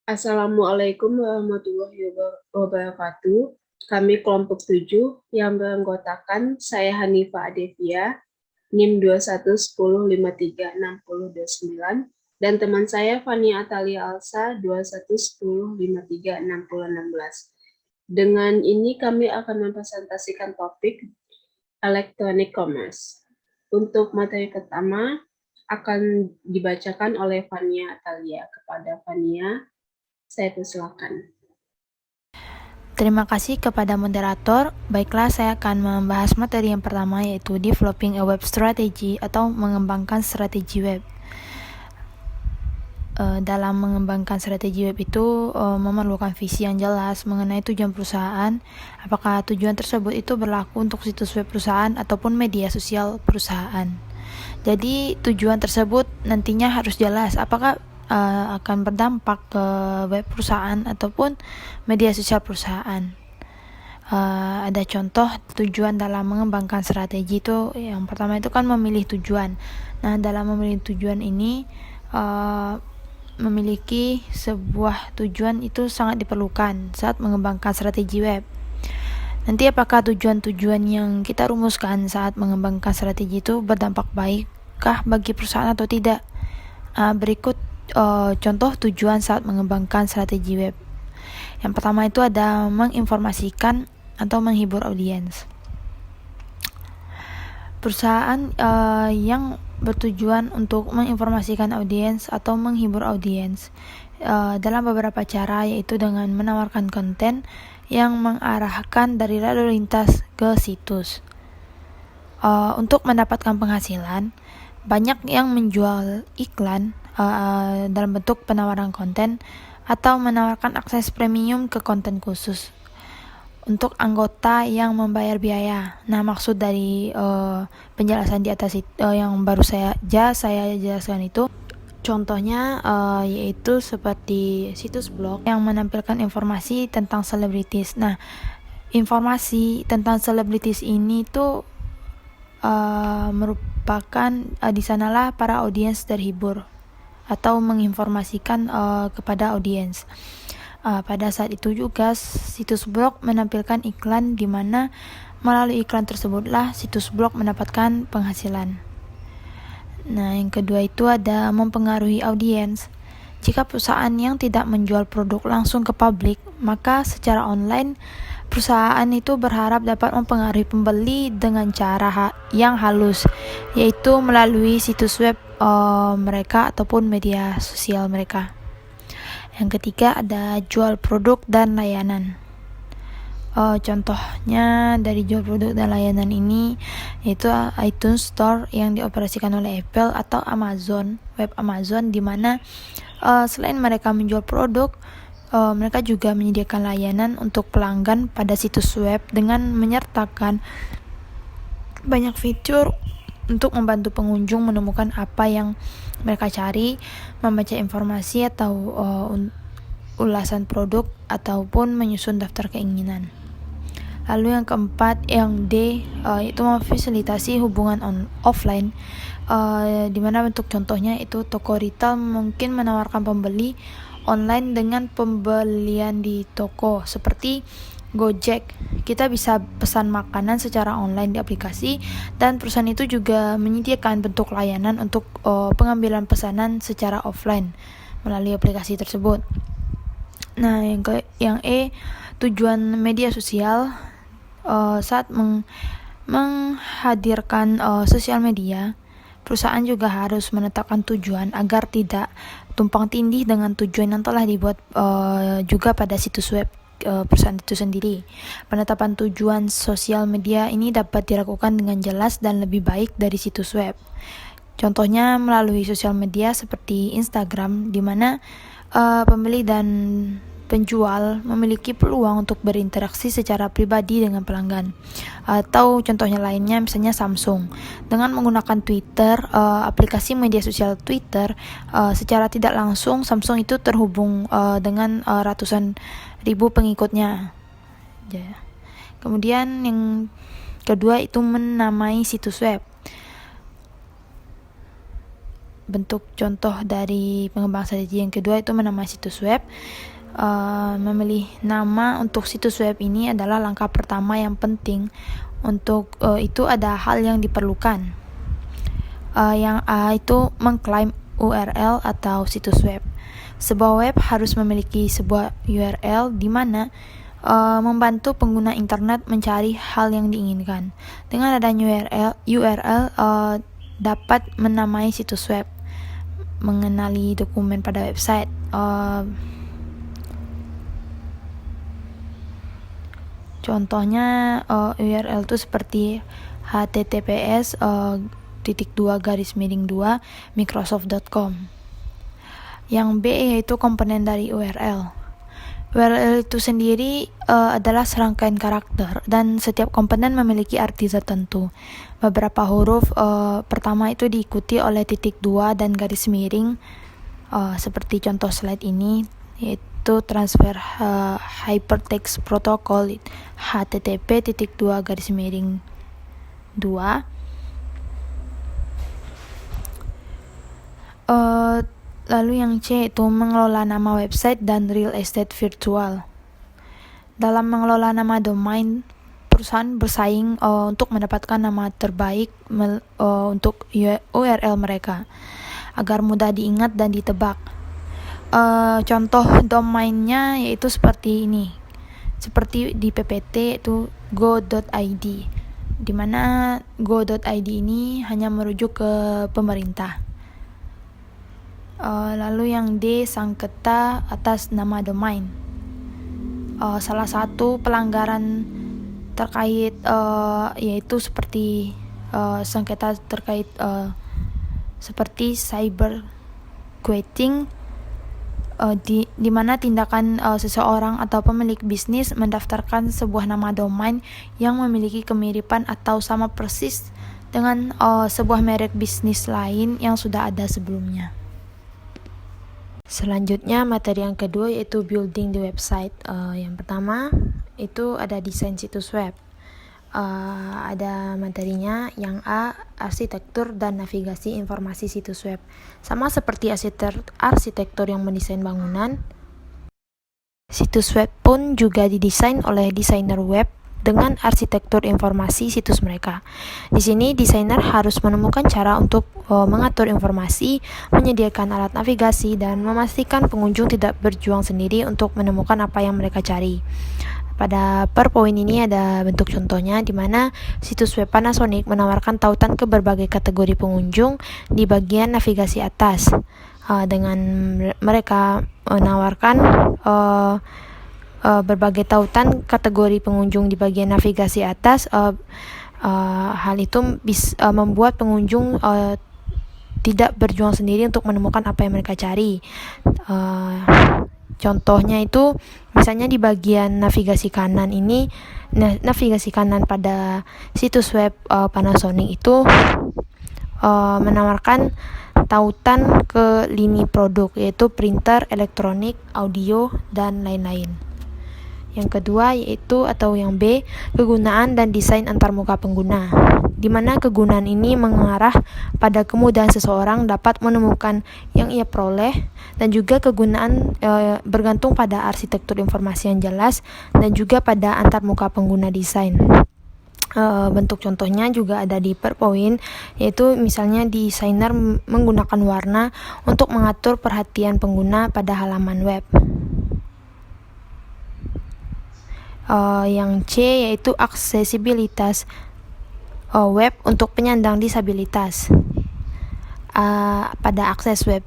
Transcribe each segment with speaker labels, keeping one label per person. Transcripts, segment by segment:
Speaker 1: Assalamualaikum warahmatullahi wabarakatuh. Kami kelompok 7 yang beranggotakan saya Hanifah Adevia, NIM 2110536029, dan teman saya Fania Atalia Alsa 2110536016. Dengan ini kami akan mempresentasikan topik Electronic Commerce. Untuk materi pertama akan dibacakan oleh Fania Atalia. Kepada Fania, saya persilakan.
Speaker 2: Terima kasih kepada moderator. Baiklah, saya akan membahas materi yang pertama, yaitu Developing a Web Strategy atau mengembangkan strategi web. Dalam mengembangkan strategi web itu memerlukan visi yang jelas mengenai tujuan perusahaan. Apakah tujuan tersebut itu berlaku untuk situs web perusahaan ataupun media sosial perusahaan. Jadi tujuan tersebut nantinya harus jelas apakah akan berdampak ke web perusahaan ataupun media sosial perusahaan. Ada contoh tujuan dalam mengembangkan strategi itu. Yang pertama itu kan memilih tujuan. Nah, dalam memilih tujuan ini memiliki sebuah tujuan itu sangat diperlukan saat mengembangkan strategi web. Nanti apakah tujuan-tujuan yang kita rumuskan saat mengembangkan strategi itu berdampak baikkah bagi perusahaan atau tidak? Berikut contoh tujuan saat mengembangkan strategi web. Yang pertama itu ada menginformasikan atau menghibur audiens. Perusahaan yang bertujuan untuk menginformasikan audiens atau menghibur audiens dalam beberapa cara, yaitu dengan menawarkan konten yang mengarahkan dari lalu lintas ke situs. Untuk mendapatkan penghasilan, banyak yang menjual iklan dalam bentuk penawaran konten atau menawarkan akses premium ke konten khusus untuk anggota yang membayar biaya. Nah, maksud dari penjelasan di atas yang baru saya jelaskan itu, contohnya yaitu seperti situs blog yang menampilkan informasi tentang selebritis. Nah, informasi tentang selebritis ini tuh merupakan di sanalah para audiens terhibur atau menginformasikan kepada audiens. Pada saat itu juga situs blog menampilkan iklan di mana melalui iklan tersebutlah situs blog mendapatkan penghasilan. Nah, yang kedua itu ada mempengaruhi audiens. Jika perusahaan yang tidak menjual produk langsung ke publik, maka secara online perusahaan itu berharap dapat mempengaruhi pembeli dengan cara yang halus, yaitu melalui situs web mereka ataupun media sosial mereka. Yang ketiga ada jual produk dan layanan. Contohnya dari jual produk dan layanan ini yaitu iTunes Store yang dioperasikan oleh Apple atau Amazon, web Amazon, di mana selain mereka menjual produk, mereka juga menyediakan layanan untuk pelanggan pada situs web dengan menyertakan banyak fitur untuk membantu pengunjung menemukan apa yang mereka cari, membaca informasi atau ulasan produk, ataupun menyusun daftar keinginan. Lalu yang keempat, yang D, itu memfasilitasi hubungan offline, di mana bentuk contohnya itu toko retail mungkin menawarkan pembeli online dengan pembelian di toko, seperti Gojek. Kita bisa pesan makanan secara online di aplikasi, dan perusahaan itu juga menyediakan bentuk layanan untuk pengambilan pesanan secara offline melalui aplikasi tersebut. Nah, yang E, tujuan media sosial. Saat menghadirkan sosial media, perusahaan juga harus menetapkan tujuan agar tidak tumpang tindih dengan tujuan yang telah dibuat juga pada situs web perusahaan itu sendiri. Penetapan tujuan sosial media ini dapat dilakukan dengan jelas dan lebih baik dari situs web. Contohnya melalui sosial media seperti Instagram, di mana pembeli dan penjual memiliki peluang untuk berinteraksi secara pribadi dengan pelanggan. Atau contohnya lainnya misalnya Samsung, dengan menggunakan Twitter, aplikasi media sosial Twitter, secara tidak langsung Samsung itu terhubung dengan ratusan ribu pengikutnya. Kemudian yang kedua itu menamai situs web. bentuk contoh dari pengembangan strategi yang kedua itu menamai situs web. Memilih nama untuk situs web ini adalah langkah pertama yang penting. Untuk itu ada hal yang diperlukan. Yang A itu mengklaim URL atau situs web. Sebuah web harus memiliki sebuah URL di mana membantu pengguna internet mencari hal yang diinginkan. Dengan adanya URL dapat menamai situs web, mengenali dokumen pada website. Contohnya URL itu seperti https://2 microsoft.com. Yang B yaitu komponen dari URL. URL itu sendiri adalah serangkaian karakter dan setiap komponen memiliki arti tertentu. Beberapa huruf pertama itu diikuti oleh titik 2 dan garis miring seperti contoh slide ini, yaitu transfer hypertext protocol http://2. Lalu yang C itu mengelola nama website dan real estate virtual. Dalam mengelola nama domain, perusahaan bersaing untuk mendapatkan nama terbaik untuk URL mereka agar mudah diingat dan ditebak. Contoh domainnya yaitu seperti ini, seperti di PPT itu go.id, di mana go.id ini hanya merujuk ke pemerintah. Lalu yang D, sengketa atas nama domain. Salah satu pelanggaran terkait yaitu seperti sengketa terkait seperti cyber squatting, di mana tindakan seseorang atau pemilik bisnis mendaftarkan sebuah nama domain yang memiliki kemiripan atau sama persis dengan sebuah merek bisnis lain yang sudah ada sebelumnya. Selanjutnya materi yang kedua yaitu building the website. Yang pertama itu ada desain situs web. Ada materinya. Yang A, arsitektur dan navigasi informasi situs web. Sama seperti arsitektur yang mendesain bangunan, situs web pun juga didesain oleh desainer web dengan arsitektur informasi situs mereka. Di sini desainer harus menemukan cara untuk mengatur informasi, menyediakan alat navigasi, dan memastikan pengunjung tidak berjuang sendiri untuk menemukan apa yang mereka cari. Pada per poin ini ada bentuk contohnya di mana situs web Panasonic menawarkan tautan ke berbagai kategori pengunjung di bagian navigasi atas. Dengan mereka menawarkan berbagai tautan kategori pengunjung di bagian navigasi atas, hal itu bisa membuat pengunjung tidak berjuang sendiri untuk menemukan apa yang mereka cari. Contohnya itu misalnya di bagian navigasi kanan ini, navigasi kanan pada situs web Panasonic itu menawarkan tautan ke lini produk, yaitu printer, elektronik, audio, dan lain-lain. Yang kedua yaitu atau yang B, kegunaan dan desain antarmuka pengguna, di mana kegunaan ini mengarah pada kemudahan seseorang dapat menemukan yang ia peroleh, dan juga kegunaan bergantung pada arsitektur informasi yang jelas dan juga pada antarmuka pengguna desain. Bentuk contohnya juga ada di per poin, yaitu misalnya desainer menggunakan warna untuk mengatur perhatian pengguna pada halaman web. Yang C yaitu aksesibilitas web untuk penyandang disabilitas. Pada akses web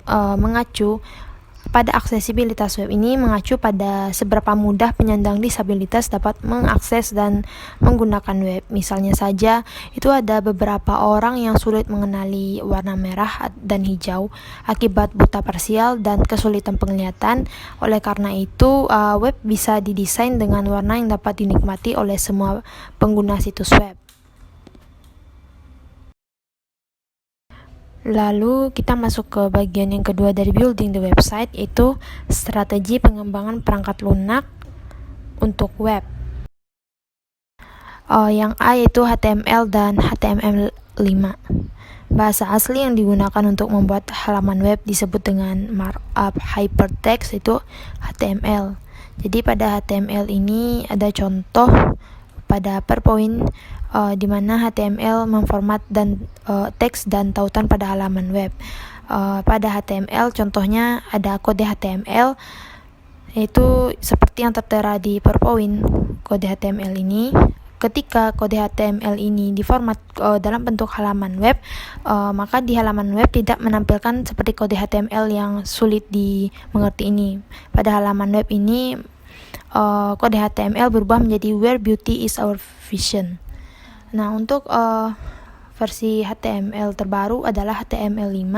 Speaker 2: pada aksesibilitas web ini mengacu pada seberapa mudah penyandang disabilitas dapat mengakses dan menggunakan web. Misalnya saja, itu ada beberapa orang yang sulit mengenali warna merah dan hijau akibat buta parsial dan kesulitan penglihatan. Oleh karena itu, web bisa didesain dengan warna yang dapat dinikmati oleh semua pengguna situs web. Lalu kita masuk ke bagian yang kedua dari building the website, yaitu strategi pengembangan perangkat lunak untuk web. Yang A yaitu HTML dan HTML5. Bahasa asli yang digunakan untuk membuat halaman web disebut dengan markup hypertext, itu HTML. Jadi pada HTML ini ada contoh pada PowerPoint di mana HTML memformat dan teks dan tautan pada halaman web. Pada HTML contohnya ada kode HTML, yaitu seperti yang tertera di PowerPoint. Kode HTML ini, ketika kode HTML ini diformat dalam bentuk halaman web, maka di halaman web tidak menampilkan seperti kode HTML yang sulit dimengerti ini. Pada halaman web ini kode HTML berubah menjadi where beauty is our vision. Nah, untuk versi HTML terbaru adalah HTML5,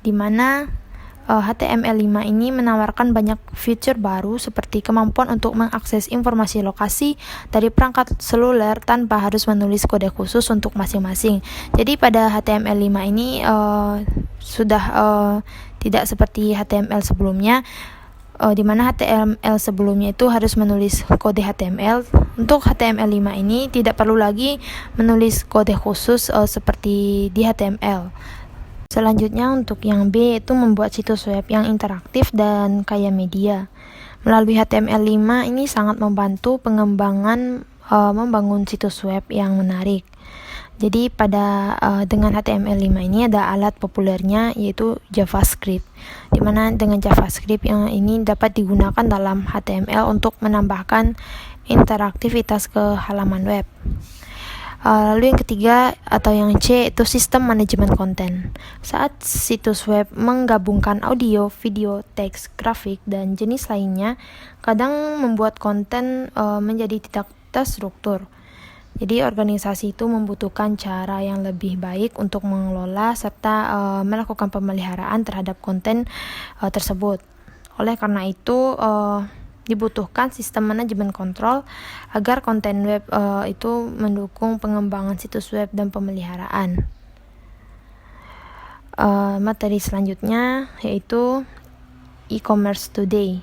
Speaker 2: di mana HTML5 ini menawarkan banyak fitur baru seperti kemampuan untuk mengakses informasi lokasi dari perangkat seluler tanpa harus menulis kode khusus untuk masing-masing. Jadi pada HTML5 ini sudah tidak seperti HTML sebelumnya, di mana HTML sebelumnya itu harus menulis kode HTML. Untuk HTML5 ini tidak perlu lagi menulis kode khusus seperti di HTML. Selanjutnya untuk yang B itu membuat situs web yang interaktif dan kaya media. Melalui HTML5 ini sangat membantu pengembangan membangun situs web yang menarik. Jadi dengan HTML5 ini ada alat populernya yaitu JavaScript, di mana dengan JavaScript yang ini dapat digunakan dalam HTML untuk menambahkan interaktivitas ke halaman web. Lalu yang ketiga atau yang C itu sistem manajemen konten. Saat situs web menggabungkan audio, video, teks, grafik, dan jenis lainnya, kadang membuat konten menjadi tidak terstruktur. Jadi organisasi itu membutuhkan cara yang lebih baik untuk mengelola serta melakukan pemeliharaan terhadap konten tersebut. Oleh karena itu dibutuhkan sistem manajemen kontrol agar konten web itu mendukung pengembangan situs web dan pemeliharaan. Materi selanjutnya yaitu e-commerce today.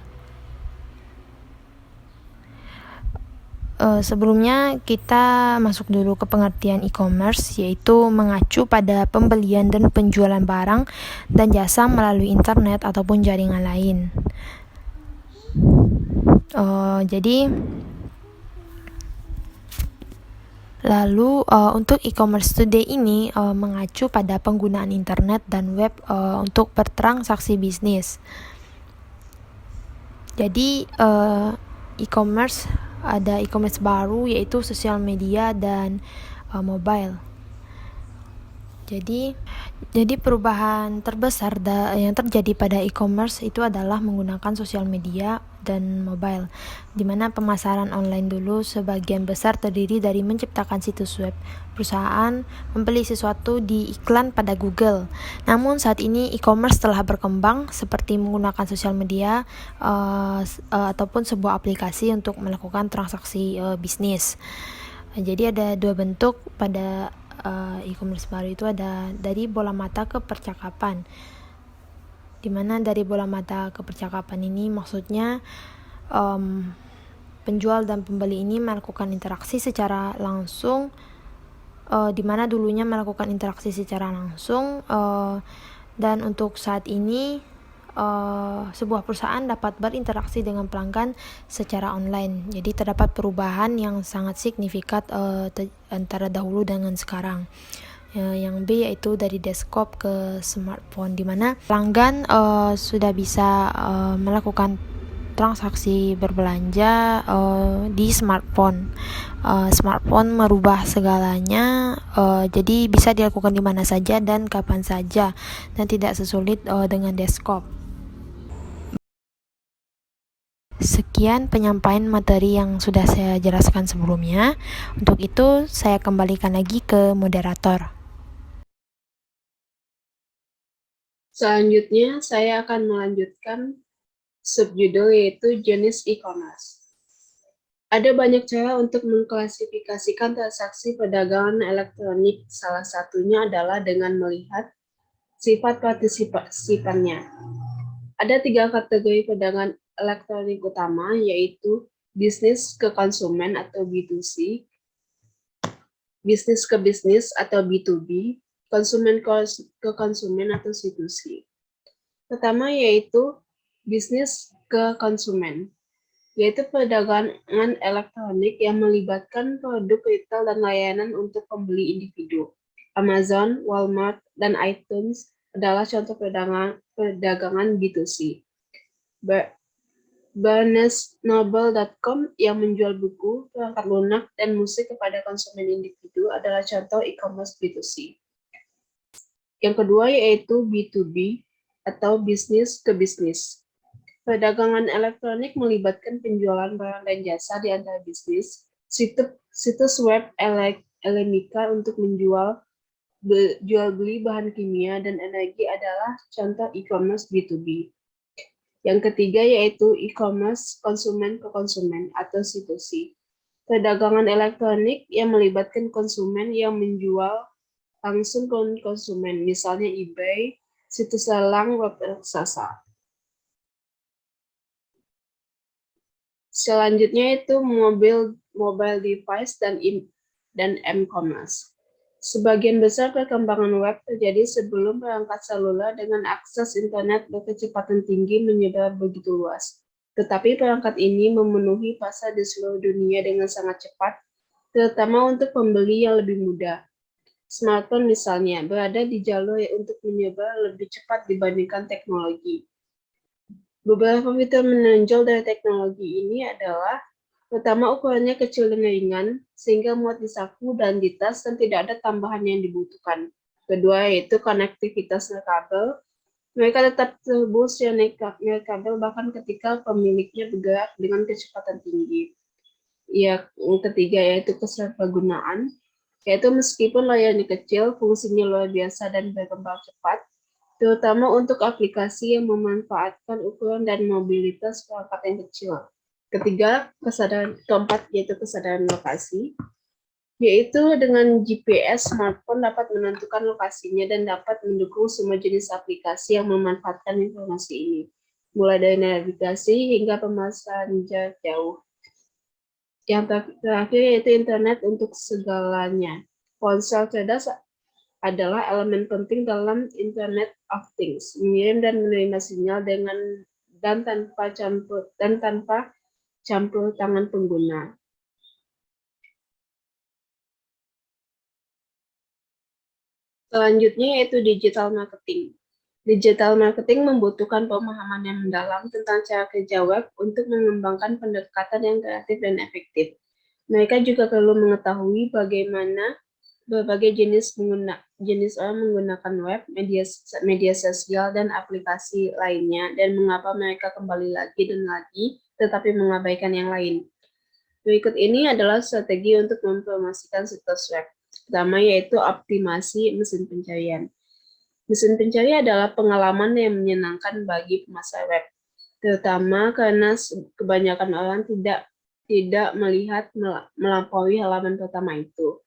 Speaker 2: Sebelumnya kita masuk dulu ke pengertian e-commerce, yaitu mengacu pada pembelian dan penjualan barang dan jasa melalui internet ataupun jaringan lain. Lalu untuk e-commerce today ini mengacu pada penggunaan internet dan web untuk bertransaksi bisnis. Jadi e-commerce ada e-commerce baru yaitu sosial media dan mobile. Jadi perubahan terbesar yang terjadi pada e-commerce itu adalah menggunakan sosial media dan mobile, di mana pemasaran online dulu sebagian besar terdiri dari menciptakan situs web. Perusahaan membeli sesuatu di iklan pada Google. Namun saat ini e-commerce telah berkembang seperti menggunakan sosial media ataupun sebuah aplikasi untuk melakukan transaksi bisnis. Jadi ada dua bentuk pada e-commerce baru itu, ada dari bola mata ke percakapan, dimana dari bola mata ke percakapan ini maksudnya penjual dan pembeli ini melakukan interaksi secara langsung, dimana dulunya melakukan interaksi secara langsung, dan untuk saat ini sebuah perusahaan dapat berinteraksi dengan pelanggan secara online. Jadi terdapat perubahan yang sangat signifikan antara dahulu dengan sekarang. Yang B yaitu dari desktop ke smartphone, di mana pelanggan sudah bisa melakukan transaksi berbelanja di smartphone. Smartphone merubah segalanya, jadi bisa dilakukan di mana saja dan kapan saja, dan tidak sesulit dengan desktop. Sekian penyampaian materi yang sudah saya jelaskan sebelumnya. Untuk itu, saya kembalikan lagi ke moderator.
Speaker 1: Selanjutnya, saya akan melanjutkan subjudul yaitu jenis e-commerce. Ada banyak cara untuk mengklasifikasikan transaksi perdagangan elektronik. Salah satunya adalah dengan melihat sifat partisipannya. Ada 3 kategori perdagangan elektronik utama, yaitu bisnis ke konsumen atau B2C, bisnis ke bisnis atau B2B, konsumen ke konsumen atau C2C. Pertama yaitu bisnis ke konsumen, yaitu perdagangan elektronik yang melibatkan produk retail dan layanan untuk pembeli individu. Amazon, Walmart, dan iTunes adalah contoh perdagangan B2C. BarnesNoble.com yang menjual buku, perangkat lunak, dan musik kepada konsumen individu adalah contoh e-commerce B2C. Yang kedua yaitu B2B atau bisnis ke bisnis. Perdagangan elektronik melibatkan penjualan barang dan jasa di antara bisnis. Situs web elektronika untuk jual beli bahan kimia dan energi adalah contoh e-commerce B2B. Yang ketiga yaitu e-commerce konsumen ke konsumen atau C2C. Perdagangan elektronik yang melibatkan konsumen yang menjual langsung ke konsumen, misalnya eBay, situs lelang web raksasa. Selanjutnya itu mobile device dan m-commerce. Sebagian besar perkembangan web terjadi sebelum perangkat seluler dengan akses internet berkecepatan tinggi menyebar begitu luas. Tetapi perangkat ini memenuhi pasar di seluruh dunia dengan sangat cepat, terutama untuk pembeli yang lebih mudah. Smartphone misalnya berada di jalur untuk menyebar lebih cepat dibandingkan teknologi. Beberapa fitur menonjol dari teknologi ini adalah pertama, ukurannya kecil dan ringan, sehingga muat di saku dan di tas dan tidak ada tambahan yang dibutuhkan. Kedua, yaitu konektivitas kabel. Mereka tetap terhubung secara kabel bahkan ketika pemiliknya bergerak dengan kecepatan tinggi. Yang ketiga, yaitu kesertagunaan, yaitu meskipun layarnya kecil, fungsinya luar biasa dan berkembang cepat, terutama untuk aplikasi yang memanfaatkan ukuran dan mobilitas perangkat yang kecil. Ketiga, keempat yaitu kesadaran lokasi, yaitu dengan GPS smartphone dapat menentukan lokasinya dan dapat mendukung semua jenis aplikasi yang memanfaatkan informasi ini, mulai dari navigasi hingga pemasaran jarak jauh. Yang terakhir yaitu internet untuk segalanya. Ponsel cerdas adalah elemen penting dalam Internet of Things, mengirim dan menerima sinyal tanpa campur tangan pengguna. Selanjutnya yaitu digital marketing. Digital marketing membutuhkan pemahaman yang mendalam tentang cara kerja web untuk mengembangkan pendekatan yang kreatif dan efektif. Mereka juga perlu mengetahui bagaimana berbagai jenis orang menggunakan web, media sosial, dan aplikasi lainnya, dan mengapa mereka kembali lagi dan lagi, tetapi mengabaikan yang lain. Berikut ini adalah strategi untuk mempromosikan situs web. Pertama yaitu optimasi mesin pencarian. Mesin pencari adalah pengalaman yang menyenangkan bagi pemasar web, terutama karena kebanyakan orang tidak melihat melampaui halaman pertama itu.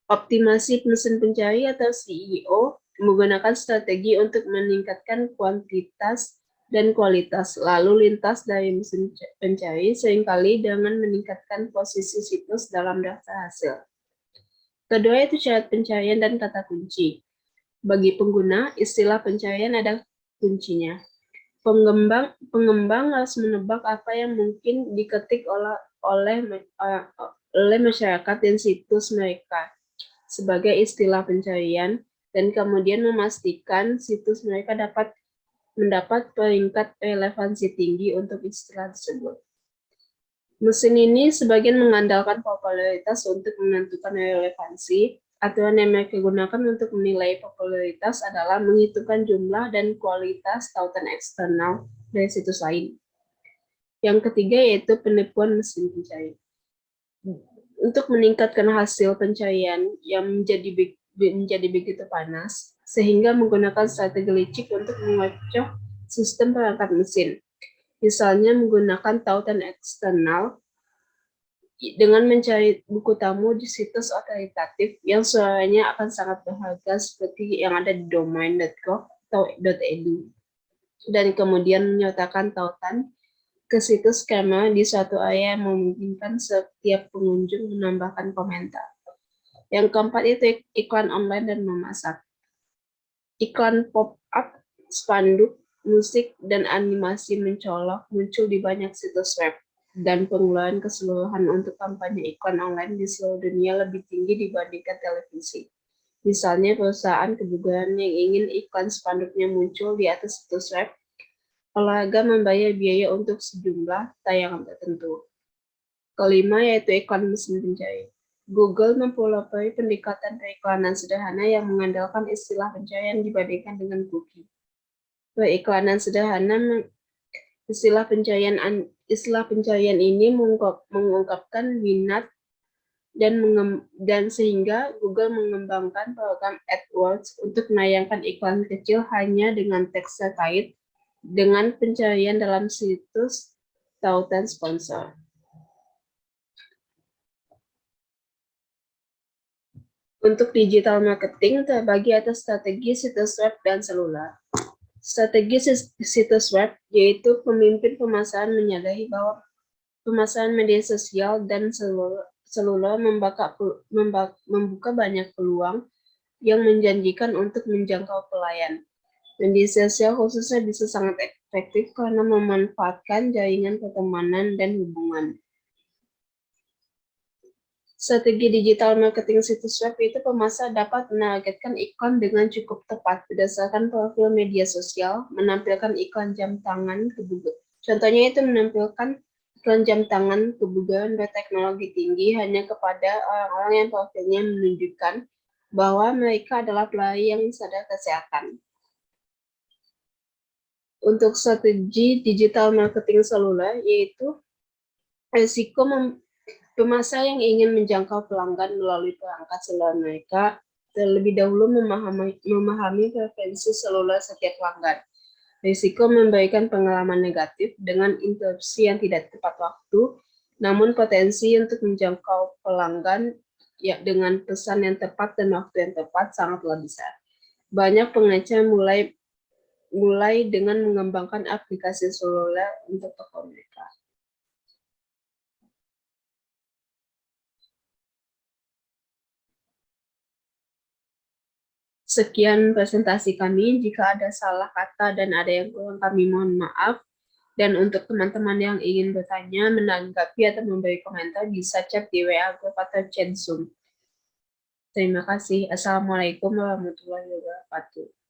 Speaker 1: Optimasi mesin pencari atau SEO menggunakan strategi untuk meningkatkan kuantitas dan kualitas lalu lintas dari mesin pencari seringkali dengan meningkatkan posisi situs dalam daftar hasil. Kedua itu syarat pencarian dan kata kunci. Bagi pengguna, istilah pencarian ada kuncinya. Pengembang harus menebak apa yang mungkin diketik oleh masyarakat dan situs mereka sebagai istilah pencarian dan kemudian memastikan situs mereka dapat mendapat peringkat relevansi tinggi untuk istilah tersebut. Mesin ini sebagian mengandalkan popularitas untuk menentukan relevansi. Aturan yang mereka gunakan untuk menilai popularitas adalah menghitungkan jumlah dan kualitas tautan eksternal dari situs lain. Yang ketiga yaitu penipuan mesin pencari. Untuk meningkatkan hasil pencarian yang menjadi begitu panas, sehingga menggunakan strategi licik untuk mengocok sistem perangkat mesin. Misalnya menggunakan tautan eksternal dengan mencari buku tamu di situs otoritatif yang suaranya akan sangat berharga seperti yang ada di domain.gov atau .edu. Dan kemudian menyertakan tautan ke situs skema di suatu area yang memungkinkan setiap pengunjung menambahkan komentar. Yang keempat itu iklan online dan memasak. Iklan pop-up, spanduk, musik, dan animasi mencolok muncul di banyak situs web, dan pengeluaran keseluruhan untuk kampanye iklan online di seluruh dunia lebih tinggi dibandingkan televisi. Misalnya, perusahaan kebugaran yang ingin iklan spanduknya muncul di atas situs web, olahraga membayar biaya untuk sejumlah tayangan tertentu. Kelima, yaitu iklan mesin pencari. Google mempelopori pendekatan periklanan sederhana yang mengandalkan istilah pencarian dibandingkan dengan cookie. Periklanan sederhana istilah pencarian ini mengungkapkan minat dan sehingga Google mengembangkan program AdWords untuk menayangkan iklan kecil hanya dengan teks terkait dengan pencarian dalam situs tautan sponsor. Untuk digital marketing terbagi atas strategi situs web dan seluler. Strategi situs web yaitu pemimpin pemasaran menyadari bahwa pemasaran media sosial dan seluler membuka banyak peluang yang menjanjikan untuk menjangkau pelayan. Media sosial khususnya bisa sangat efektif karena memanfaatkan jaringan pertemanan dan hubungan. Strategi digital marketing situs web itu pemasar dapat menargetkan iklan dengan cukup tepat berdasarkan profil media sosial, menampilkan iklan jam tangan kebugaran. Contohnya itu menampilkan iklan jam tangan kebugaran berteknologi tinggi hanya kepada orang-orang yang profilnya menunjukkan bahwa mereka adalah pelari yang sadar kesehatan. Untuk strategi digital marketing seluler yaitu risiko pemasar yang ingin menjangkau pelanggan melalui perangkat seluler mereka terlebih dahulu memahami preferensi seluler setiap pelanggan. Risiko memberikan pengalaman negatif dengan interupsi yang tidak tepat waktu, namun potensi untuk menjangkau pelanggan dengan pesan yang tepat dan waktu yang tepat sangatlah besar. Banyak pengecer mulai dengan mengembangkan aplikasi seluler untuk toko mereka. Sekian presentasi kami. Jika ada salah kata dan ada yang kurang, kami mohon maaf. Dan untuk teman-teman yang ingin bertanya, menanggapi atau memberi komentar, bisa chat di WA group atau chat Zoom. Terima kasih. Assalamualaikum warahmatullahi wabarakatuh.